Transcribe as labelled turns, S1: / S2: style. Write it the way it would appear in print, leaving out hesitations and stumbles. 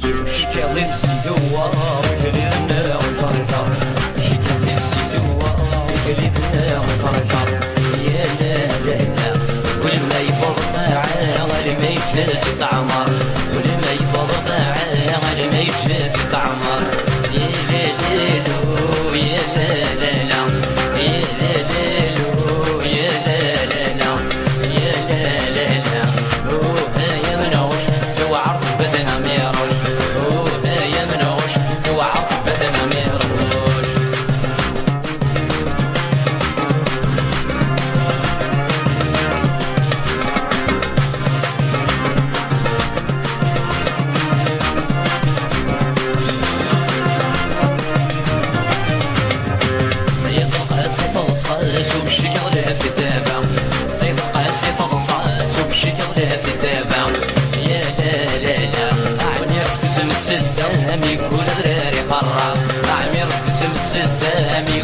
S1: شكاظي السيدوة كليثنا وجرجر شكاظي السيدوة كليثنا وجرجر يا لا لا لا كل ما يفوض معاه غير ما يجلس يتعمر كل ما يفوض معاه غير ما يجلس يتعمر يا لا ليلو يا لا لا لا يا لا ليلو يا لا لا لا يا لا لا لا يا منوش تو عرض بثنا ميروش يا منوش تو عرض بثنا ميروش شوف الشكل لها ستابة زيد القاسي تضصات وبشكل لها ستابة يا لا لا لا عمي رفت تمتسدة مي كل ذراري قرب عمي رفت تمتسدة مي